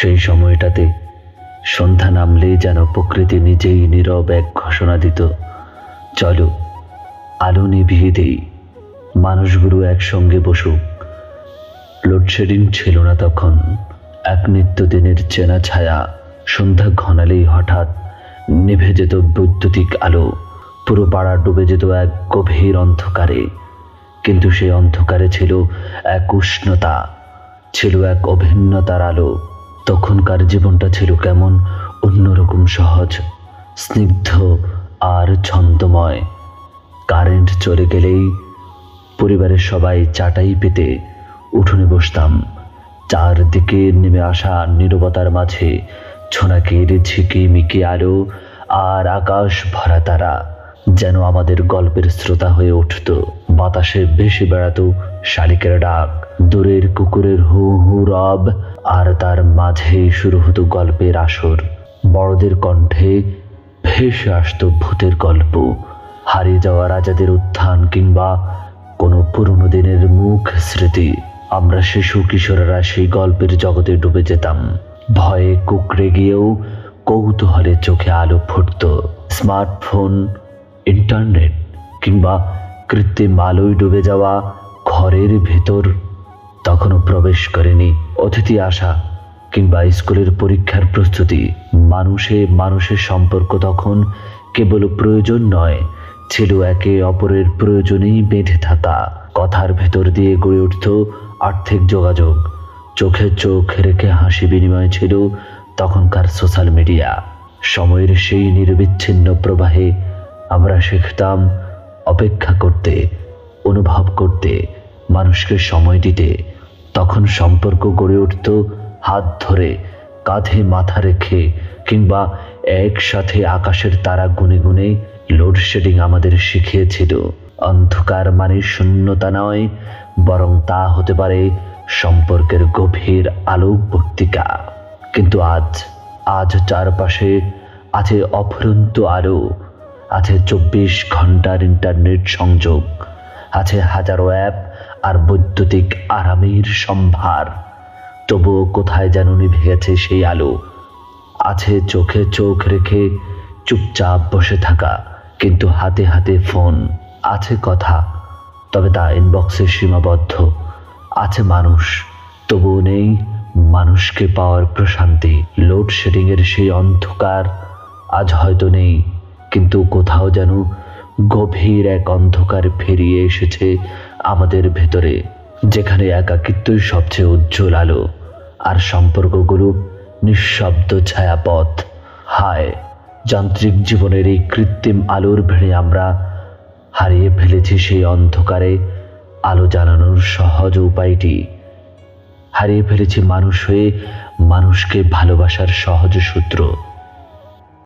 সেই সময়টাতে সন্ধ্যা নামলেই যেন প্রকৃতি নিজেই নীরব এক ঘোষণা দিত, চলো আলো নিভিয়ে দেই, মানুষগুলো একসঙ্গে বসুক। লোডশেডিং ছিল না তখন, এক নিত্যদিনের চেনা ছায়া। সন্ধ্যা ঘনালেই হঠাৎ নিভে যেত বৈদ্যুতিক আলো, পুরো পাড়া ডুবে যেত এক গভীর অন্ধকারে। কিন্তু সেই অন্ধকারে ছিল এক উষ্ণতা, ছিল এক অভিন্নতার আলো। তখনকার জীবনটা ছিল কেমন অন্যরকম, সহজ, স্নিগ্ধ আর ছন্দময়। কারেন্ট চলে গেলেই পরিবারের সবাই চাটাই পেতে উঠোনে বসতাম। চারদিকে নেমে আসা নীরবতার মাঝে ছোনাকের ঝিকিমিকি আলো আর আকাশ ভরা তারা যেন আমাদের গল্পের শ্রোতা হয়ে উঠত। বাতাসে ভেসে বেড়াতো শালিকের ডাক, দূরের কুকুরের হু হু রব, আর তার মাঝেই শুরু হতো গল্পের আসর। বড়দের কণ্ঠে ভেসে আসতো ভূতের গল্প, হারিয়ে যাওয়া রাজাদের উত্থান কিংবা কোনো পুরনো দিনের মুখ স্মৃতি। আমরা শিশু কিশোররা সেই গল্পের জগতে ডুবে যেতাম, ভয়ে কুঁকড়ে গিয়েও কৌতূহলে চোখে আলো ফুটত। স্মার্টফোন, ইন্টারনেট কিংবা কৃত্রিম আলোয় ডুবে যাওয়া ঘরের ভেতর তখনও প্রবেশ করেনি। অতিথি আসা কিংবা স্কুলের পরীক্ষার প্রস্তুতি, মানুষের সম্পর্ক তখন কেবল প্রয়োজন নয়, ছিল একে অপরের প্রয়োজনেই বেঁধে থাকা। কথার ভেতর দিয়ে গড়ে উঠত আর্থিক যোগাযোগ, চোখে চোখ রেখে হাসি বিনিময় ছিল তখনকার সোশ্যাল মিডিয়া। সময়ের সেই নিরবিচ্ছিন্ন প্রবাহে আমরা শিখতাম অপেক্ষা করতে, অনুভব করতে, মানুষকে সময় দিতে। তখন সম্পর্ক গড়ে উঠত হাত ধরে, কাঁধে মাথা রেখে কিংবা একসাথে আকাশের তারা গুনে গুনে। লোডশেডিং আমাদের শিখিয়েছিল অন্ধকার মানে শূন্যতা নয়, বরং তা হতে পারে সম্পর্কের গভীর আলোকবর্তিকা। কিন্তু আজ চারপাশে আছে অফুরন্ত আলো, আছে 24 ঘন্টার ইন্টারনেট সংযোগ, আছে হাজারো অ্যাপ আর বৈদ্যুতিক আরামের সম্ভার। তবুও কোথায় যেন নিভে গেছে সেই আলো। আছে চোখে চোখ রেখে চুপচাপ বসে থাকা, কিন্তু হাতে হাতে ফোন। আছে কথা, তবে তা ইনবক্সে সীমাবদ্ধ। আছে মানুষ, তবুও নেই মানুষকে পাওয়ার প্রশান্তি। লোডশেডিংয়ের সেই অন্ধকার আজ হয়তো নেই, কিন্তু কোথাও যেন গভীর এক অন্ধকার ফিরিয়ে এসেছে আমাদের ভেতরে, যেখানে একাকিত্বই সবচেয়ে উজ্জ্বল আলো আর সম্পর্কগুলো নিঃশব্দ ছায়াপথ। হায়, যান্ত্রিক জীবনের এই কৃত্রিম আলোর ভিড়ে আমরা হারিয়ে ফেলেছি সেই অন্ধকারে আলো জ্বালানোর সহজ উপায়টি। হারিয়ে ফেলেছি মানুষ হয়ে মানুষকে ভালোবাসার সহজ সূত্র।